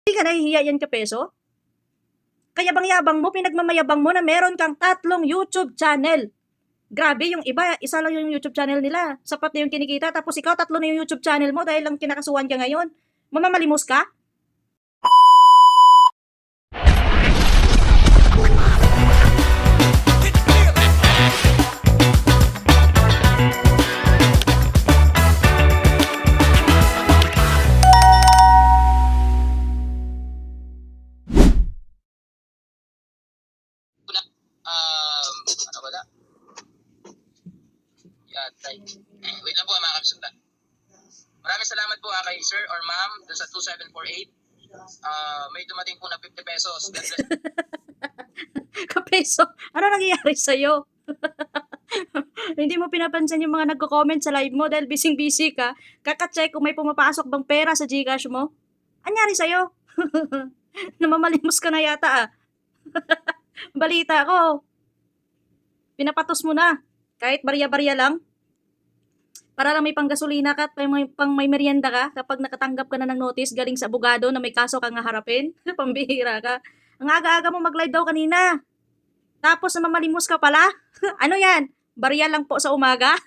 Hindi ka nahihiya yan Kapeso? Kayabang-yabang mo, pinagmamayabang mo na meron kang 3 YouTube channel. Grabe, yung iba, isa lang yung YouTube channel nila. Sapat na yung kinikita, tapos ikaw 3 na yung YouTube channel mo dahil lang kinakasuhan ka ngayon. Mamamalimos ka? Wala. Yatay. Wait lang po mga kapsundan. Maraming salamat po kay sir or ma'am dun sa 2748. May dumating po na 50 pesos. God bless. Kapeso, ano nangyayari sa'yo? Hindi mo pinapansin yung mga nagko-comment sa live mo dahil busy-busy ka. Kaka-check kung may pumapasok bang pera sa Gcash mo. Anyari sa'yo? Namamalimos ka na yata ah. Balita ko. Pinapatos mo na. Kahit barya-barya lang. Para lang may panggasolina ka at pang may merienda ka kapag nakatanggap ka na ng notice galing sa abogado na may kaso kang haharapin. Pambihira ka. Ang aga-aga mo mag-live daw kanina. Tapos namamalimos ka pala? Ano yan? Barya lang po sa umaga?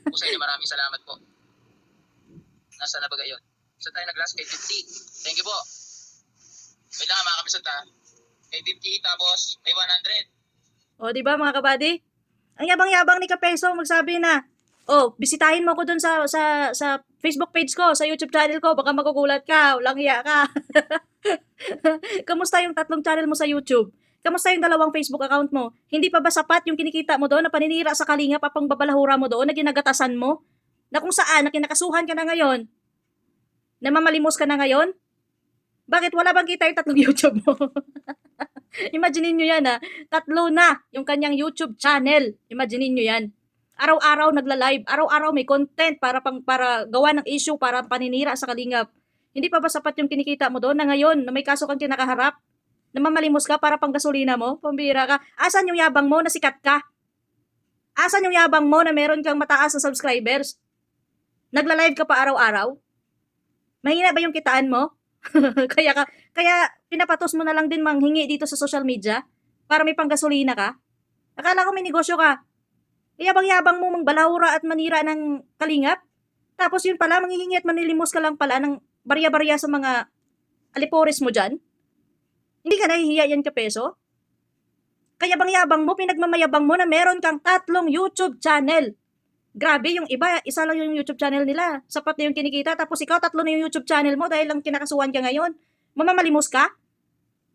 Po sa inyo, maraming salamat po. Nasa na ba yun? Isa tayo nag-last kay 50. Thank you po. Wait lang mga kapsundan ha. Kay 50 tapos may 100. O, di ba mga kabady? Ang yabang-yabang ni Kapeso magsabi na, oh, bisitahin mo ko dun sa Facebook page ko, sa YouTube channel ko, baka magugulat ka, walang hiya ka. Kamusta yung 3 channel mo sa YouTube? Kamusta yung 2 Facebook account mo? Hindi pa ba sapat yung kinikita mo doon na paninira sa Kalingap papang babalahura mo doon na ginagatasan mo? Na kung saan, na kinakasuhan ka na ngayon? Namamalimos ka na ngayon? Bakit wala bang kita yung 3 YouTube mo? Imaginin nyo yan 3 na yung kanyang YouTube channel. Imaginin nyo yan. Araw-araw nagla-live, araw-araw may content para gawa ng issue para paninira sa Kalingap. Hindi pa ba sapat yung kinikita mo doon na ngayon na may kaso kang kinakaharap? Namamalimos ka para pang gasolina mo? Pambira ka. Asan yung yabang mo na sikat ka? Asan yung yabang mo na meron kang mataas na subscribers? Nagla-live ka pa araw-araw? Mahina ba yung kitaan mo? kaya pinapatos mo na lang din manghingi dito sa social media para may panggasolina ka? Akala ko may negosyo ka. Yabang-yabang mo mangbalahura at manira ng Kalingap? Tapos yun pala, manghihingi at manilimos ka lang pala ng barya-barya sa mga alipores mo dyan? Hindi ka nahihiya yan Kapeso? Kayabang-yabang mo, pinagmamayabang mo na meron kang 3 YouTube channel. Grabe, yung iba, isa lang yung YouTube channel nila. Sapat na yung kinikita, tapos ikaw 3 na yung YouTube channel mo dahil lang kinakasuhan ka ngayon. Mamamalimos ka?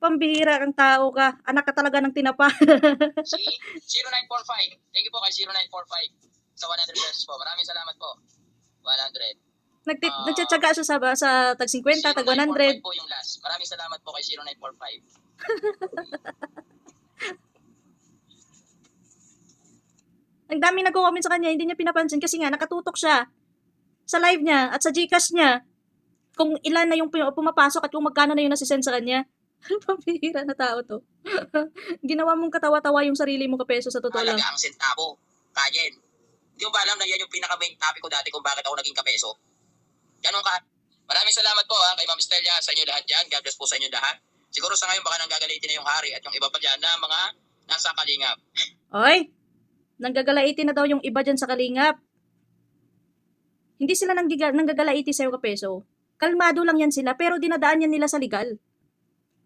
Pambihira kang tao ka. Anak ka talaga ng tinapa. Si 0945. Thank you po kay 0945 sa 100 pesos po. Maraming salamat po. 100. Nagtsatsaga siya sa tag 50, tag 100. 0945 po yung last. Maraming salamat po kay 0945. Ang dami nagko-comment sa kanya, hindi niya pinapansin kasi nga nakatutok siya sa live niya at sa Gcash niya kung ilan na yung pumapasok at kung magkano na yung nasisend sa kanya. Pambihira na tao to. Ginawa mong katawa-tawa yung sarili mo Kapeso sa totoo lang. Halaga ang sentabo. Kayen. Hindi mo ba alam na yan yung pinaka-main topic ko dati kung bakit ako naging Kapeso? Ganun ka. Maraming salamat po kay Ma'am Stella sa inyo lahat dyan. God bless po sa inyo lahat. Siguro sa ngayon baka nanggagalitin na yung hari at yung iba pa dyan na mga nasa Kalingap. Oy, nanggagalaiti na daw yung iba dyan sa Kalingap. Hindi sila nanggagalaiti sa'yo Kapeso. Kalmado lang yan sila pero dinadaan yan nila sa legal.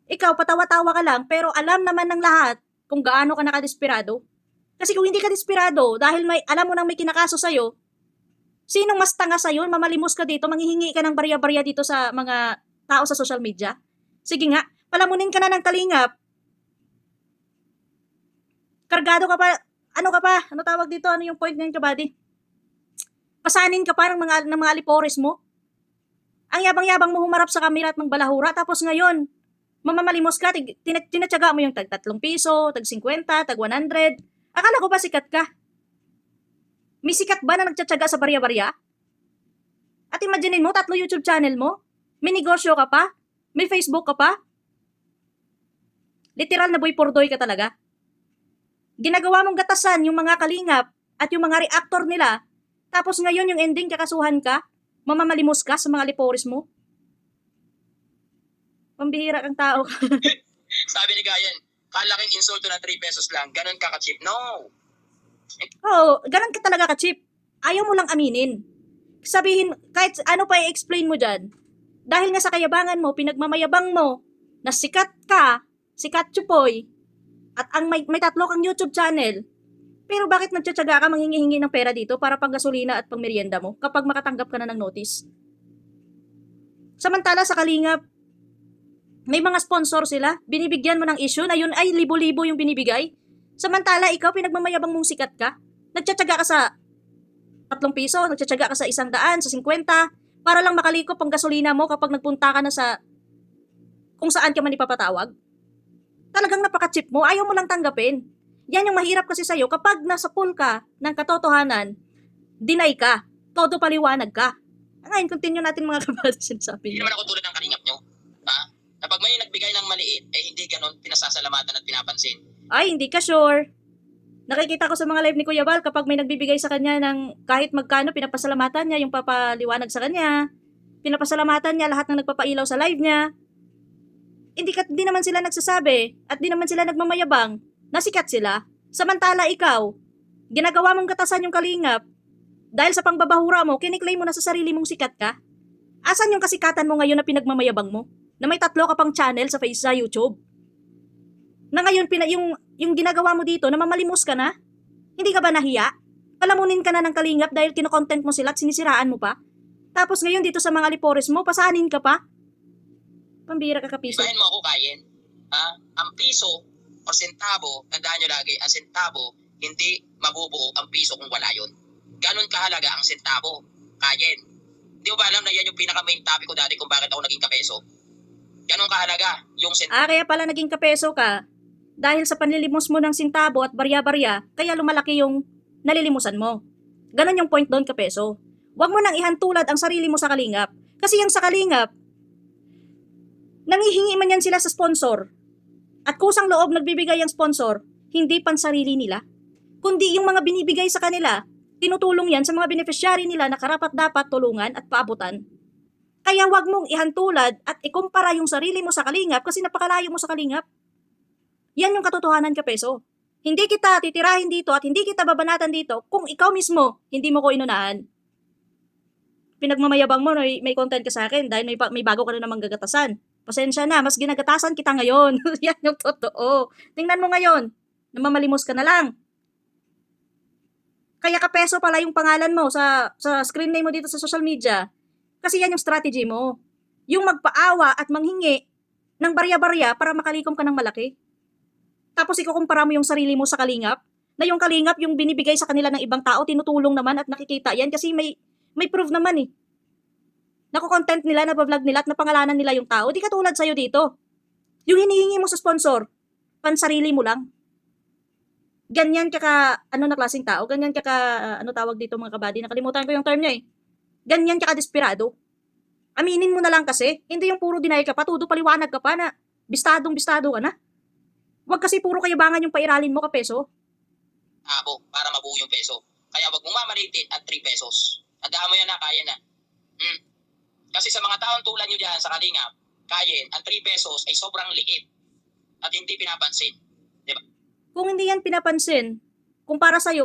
Ikaw, patawa-tawa ka lang pero alam naman ng lahat kung gaano ka nakadesperado. Kasi kung hindi ka desperado dahil alam mo nang may kinakaso sa'yo, sinong mas tanga sa'yo? Mamalimos ka dito, manghihingi ka ng barya-barya dito sa mga tao sa social media? Sige nga, palamunin ka na ng Kalingap. Kargado ka pa, ano ka pa? Ano tawag dito? Ano yung point ngayon ka, buddy? Pasanin ka pa ng mga alipores mo? Ang yabang-yabang mo humarap sa kamera at mangbalahura, tapos ngayon, mamamalimos ka, tinatsaga mo yung tag 3 piso, tag 50, tag 100. Akala ko ba sikat ka? May sikat ba na nagtsatsaga sa barya-barya? At imaginin mo, 3 YouTube channel mo? May negosyo ka pa? May Facebook ka pa? Literal na boy pordoy ka talaga. Ginagawa mong gatasan yung mga Kalingap at yung mga reactor nila, tapos ngayon yung ending kakasuhan ka, mamamalimos ka sa mga liporis mo. Pambihira kang tao ka. Sabi ni Gayan, kalaking insulto na 3 pesos lang, ganun ka ka-cheap. No. Oo, ganun ka talaga ka-cheap. Ayaw mo lang aminin. Sabihin, kahit ano pa i-explain mo dyan, dahil nga sa kayabangan mo, pinagmamayabang mo, na sikat ka, sikat chupoy, at ang may 3 kang YouTube channel, pero bakit nagtsatsaga ka manghingi-hingi ng pera dito para pang gasolina at pang merienda mo kapag makatanggap ka na ng notice? Samantala sa Kalingap, may mga sponsor sila, binibigyan mo ng issue na yun ay libo-libo yung binibigay. Samantala ikaw, pinagmamayabang mong sikat ka, nagtsatsaga ka sa 3 piso, nagtsatsaga ka sa 100, sa 50, para lang makalikop ang gasolina mo kapag nagpunta ka na sa kung saan ka man ipapatawag. Talagang napaka-cheap mo, ayaw mo lang tanggapin. Yan yung mahirap kasi sa'yo kapag nasa pool ka ng katotohanan, deny ka, todo paliwanag ka. Ngayon, continue natin mga kabady sinasabi Hindi niya. naman ako tulad ng Kalingap nyo. Ha? Na pag may nagbigay ng maliit, hindi ganun pinasasalamatan at pinapansin. Ay, hindi ka sure. Nakikita ko sa mga live ni Kuya Val, kapag may nagbibigay sa kanya ng kahit magkano, pinapasalamatan niya yung papaliwanag sa kanya. Pinapasalamatan niya lahat ng nagpapailaw sa live niya. Hindi naman sila nagsasabi at di naman sila nagmamayabang na sikat sila. Samantala ikaw, ginagawa mong gatasan yung Kalingap dahil sa pangbabahura mo, kiniklaim mo na sa sarili mong sikat ka. Asan yung kasikatan mo ngayon na pinagmamayabang mo? Na may 3 ka pang channel sa YouTube? Na ngayon, yung ginagawa mo dito, namamalimos ka na? Hindi ka ba nahiya? Palamunin ka na ng Kalingap dahil kinokontent mo sila at sinisiraan mo pa? Tapos ngayon dito sa mga lipores mo, pasanin ka pa? Pambira ka kapiso. Ibahin mo ako, Kayen. Ha? Ang piso o sentabo, tandaan nyo lagi, ang sentabo, hindi mabubuo ang piso kung wala yun. Ganun kahalaga ang sentabo, Kayen. Hindi mo ba alam na yan yung pinaka-main topic ko dati kung bakit ako naging kapeso? Ganun kahalaga yung sentabo. Kaya pala naging kapeso ka dahil sa panlilimos mo ng sintabo at barya-barya, kaya lumalaki yung nalilimusan mo. Ganon yung point doon, kapeso. Huwag mo nang ihantulad ang sarili mo sa Kalingap. Kasi yung sa Kalingap, nangihingi man yan sila sa sponsor. At kusang loob nagbibigay ang sponsor, hindi pansarili nila. Kundi yung mga binibigay sa kanila, tinutulong yan sa mga beneficiary nila na karapat-dapat tulungan at paabutan. Kaya wag mong ihantulad at ikumpara yung sarili mo sa Kalingap kasi napakalayo mo sa Kalingap. Yan yung katotohanan, kapeso. Hindi kita titirahin dito at hindi kita babanatan dito kung ikaw mismo hindi mo ko inunahan. Pinagmamayabang mo, may content ka sa akin dahil may bago ka na namang gagatasan. Pasensya na, mas ginagatasan kita ngayon. Yan yung totoo. Tingnan mo ngayon, namamalimos ka na lang. Kaya kapeso pala yung pangalan mo sa screen name mo dito sa social media. Kasi yan yung strategy mo. Yung magpaawa at manghingi ng barya-barya para makalikom ka ng malaki. Tapos ikukumpara mo yung sarili mo sa Kalingap, na yung Kalingap yung binibigay sa kanila ng ibang tao, tinutulong naman at nakikita yan kasi may proof naman eh. Nakukontent nila, nabavlog nila at napangalanan nila yung tao. Di katulad sa'yo dito. Yung hinihingi mo sa sponsor, pansarili mo lang. Ganyan ka ano na klaseng tao? Ganyan ka ano tawag dito mga kabady? Nakalimutan ko yung term niya eh. Ganyan ka desperado. Aminin mo na lang kasi. Hindi yung puro deny ka pa, tudo paliwanag ka pa na bistadong-bistado ka na. Huwag kasi puro kayabangan yung pairalin mo, kapeso. Para mabuo yung peso. Kaya wag mong mamalitin at 3 pesos. Tandaan mo yan na, kaya na. Kasi sa mga taon tulad nyo dyan sa Kalingap, Kayen, ang 3 pesos ay sobrang liit at hindi pinapansin. Diba? Kung hindi yan pinapansin, kung para sa'yo,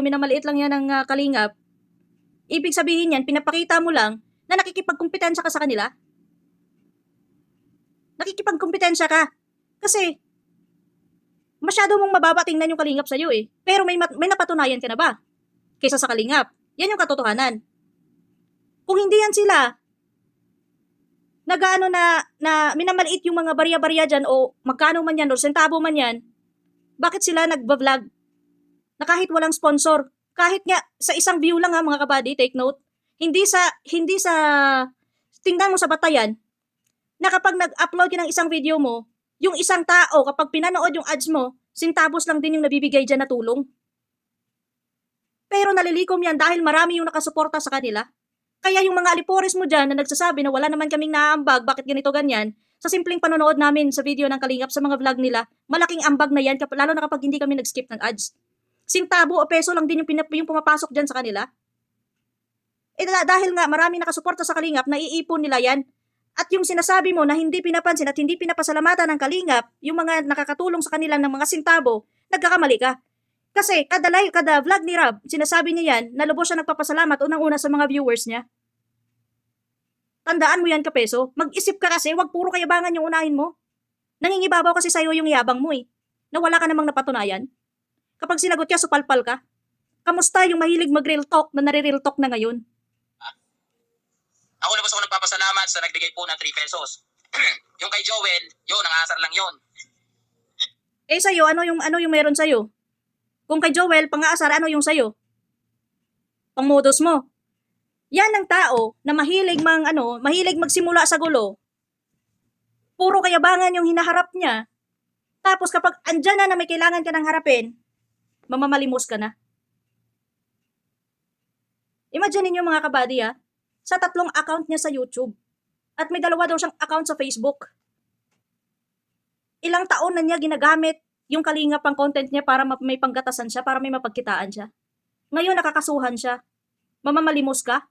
minamaliit lang yan ng Kalingap, ibig sabihin yan, pinapakita mo lang na nakikipagkumpetensya ka sa kanila. Nakikipagkumpetensya ka. Kasi, masyado mong mababa tingnan yung Kalingap sa'yo eh. Pero may napatunayan ka na ba? Kaysa sa Kalingap. Yan yung katotohanan. Kung hindi yan sila, nagaano na minamaliit yung mga barya-barya dyan o magkano man yan o sentabo man yan, bakit sila nagba-vlog na kahit walang sponsor? Kahit nga sa isang view lang ha mga kabady, take note. Hindi sa tingnan mo sa batayan na kapag nag-upload ka ng isang video mo, yung isang tao kapag pinanood yung ads mo, sintabos lang din yung nabibigay dyan na tulong. Pero nalilikom yan dahil marami yung nakasuporta sa kanila. Kaya yung mga alipores mo dyan na nagsasabi na wala naman kaming naambag, bakit ganito ganyan, sa simpleng panonood namin sa video ng Kalingap sa mga vlog nila, malaking ambag na yan, lalo na kapag hindi kami nag-skip ng ads. Sintabo o peso lang din yung pumapasok dyan sa kanila. Dahil nga marami nakasuporta sa Kalingap, naiipon nila yan At yung sinasabi mo na hindi pinapansin at hindi pinapasalamatan ng kalingap, yung mga nakakatulong sa kanila ng mga sintabo, nagkakamali ka. Kasi kada vlog ni Rob, sinasabi niya yan na lubos siya nagpapasalamat unang-una sa mga viewers niya. Tandaan mo yan, kapeso. Mag-isip ka kasi, wag puro kayabangan yung unahin mo. Nangingibabaw kasi sa'yo yung yabang mo eh, na wala ka namang napatunayan. Kapag sinagot ka, supalpal ka. Kamusta yung mahilig mag-real talk na nare-real talk na ngayon? Ako lubos ako nagpapasalamat sa nagbigay po ng 3 pesos. Yung kay Joel, yun, nangasar lang yun. Eh sa'yo, ano yung meron sa'yo? Kung kay Joel, pang-aasar, ano yung sa'yo? Pangmodos mo. Yan ang tao na mahilig magsimula sa gulo. Puro kayabangan yung hinaharap niya. Tapos kapag andyan na may kailangan ka ng harapin, mamamalimos ka na. Imagine niyo mga kabady sa 3 account niya sa YouTube. At may 2 daw siyang account sa Facebook. Ilang taon na niya ginagamit yung kalingap pang content niya para may panggatasan siya, para may mapagkitaan siya. Ngayon nakakasuhan siya. Mamamalimos ka?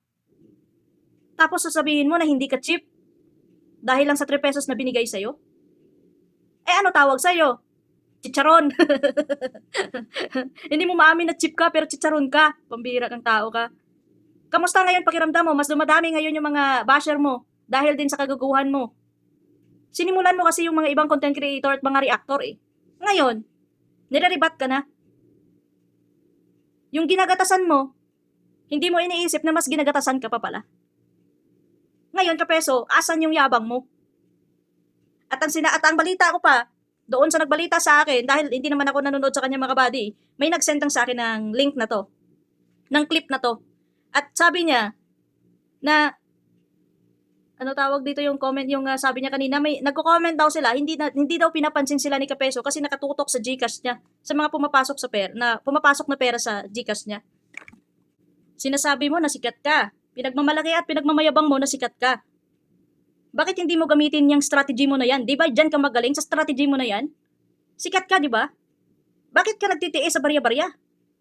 Tapos sasabihin mo na hindi ka cheap dahil lang sa 3 pesos na binigay sa'yo? Eh ano tawag sa'yo? Chicharon. Hindi mo maamin na cheap ka pero chicharon ka. Pambira kang tao ka. Kamusta ngayon pakiramdam mo? Mas dumadami ngayon yung mga basher mo dahil din sa kagaguhan mo. Sinimulan mo kasi yung mga ibang content creator at mga reactor eh. Ngayon, nire-rebat ka na. Yung ginagatasan mo, hindi mo iniisip na mas ginagatasan ka pa pala. Ngayon, kapeso, asan yung yabang mo? At ang balita ko pa, doon sa nagbalita sa akin, dahil hindi naman ako nanonood sa kanya mga buddy, may nag-send sa akin ng link na to, ng clip na to. At sabi niya, na, ano tawag dito yung comment, yung sabi niya kanina, may nagko-comment daw sila, hindi daw pinapansin sila ni Kapeso kasi nakatutok sa GCash niya, sa mga pumapasok na pera sa GCash niya. Sinasabi mo na sikat ka, pinagmamalaki at pinagmamayabang mo na sikat ka. Bakit hindi mo gamitin yung strategy mo na yan? Di ba dyan ka magaling sa strategy mo na yan? Sikat ka, di ba? Bakit ka nagtitiis sa barya-barya?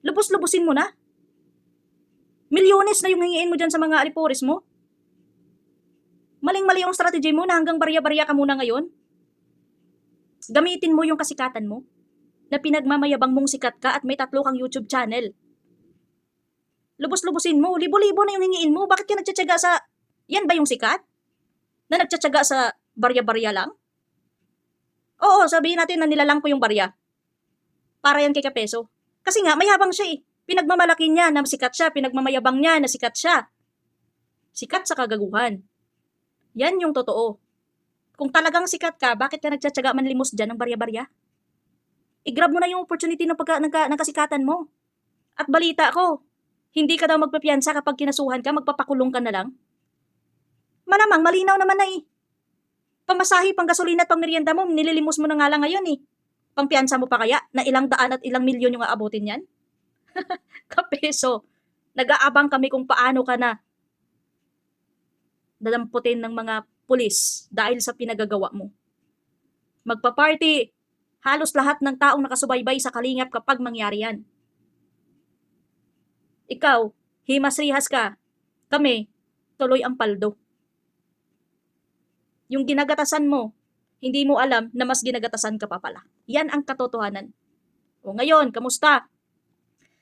Lubos-lubusin mo na. Milyones na yung hingiin mo dyan sa mga alipores mo. Maling-mali yung strategy mo na hanggang barya-barya ka muna ngayon. Gamitin mo yung kasikatan mo na pinagmamayabang mong sikat ka at may 3 kang YouTube channel. Lubos-lubusin mo. Libo-libo na yung hingiin mo. Bakit ka nagtsatsaga sa... Yan ba yung sikat? Na nagtsatsaga sa barya-barya lang? Oo, sabihin natin na nilalang ko yung barya. Para yan kay Kapeso. Kasi nga, may habang siya eh. Pinagmamalaki niya na sikat siya. Pinagmamayabang niya na sikat siya. Sikat sa kagaguhan. Yan yung totoo. Kung talagang sikat ka, bakit ka nagtsatsaga manlimos dyan ng barya-barya? I-grab mo na yung opportunity ng kasikatan mo. At balita ko, hindi ka daw magpapiyansa kapag kinasuhan ka, magpapakulong ka na lang. Malamang, malinaw naman na eh. Pamasahe, pang gasolina at pang merienda mo, nililimos mo na nga lang ngayon eh. Pangpiyansa mo pa kaya na ilang daan at ilang milyon yung aabutin yan? Kapeso, nag-aabang kami kung paano ka na dalamputin ng mga pulis dahil sa pinagagawa mo. Magpa-party, halos lahat ng taong nakasubaybay sa kalingap kapag mangyari yan. Ikaw, himas-rihas ka. Kami, tuloy ang paldo. Yung ginagatasan mo, hindi mo alam na mas ginagatasan ka pa pala. Yan ang katotohanan. O ngayon, kamusta?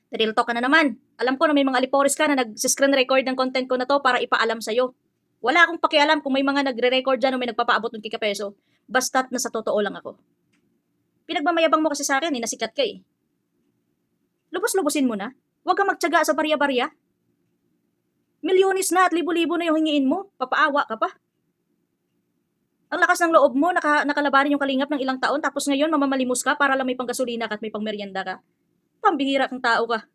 Real talk ka na naman. Alam ko na may mga alipores ka na nag-screen record ng content ko na to para ipaalam sa'yo. Wala akong pakialam kung may mga nagre-record dyan o may nagpapaabot ng kikapeso. Basta't nasa totoo lang ako. Pinagmamayabang mo kasi sa akin, nasikat ka eh. Lubos-lubusin mo na. Huwag kang magtyaga sa barya-barya. Milyones na at libo-libo na yung hingiin mo. Papaawa ka pa. Ang lakas ng loob mo, nakalabanin yung kalingap ng ilang taon, tapos ngayon mamamalimos ka para lang may panggasolina ka at may pangmeryenda ka. Pambihira kang tao ka.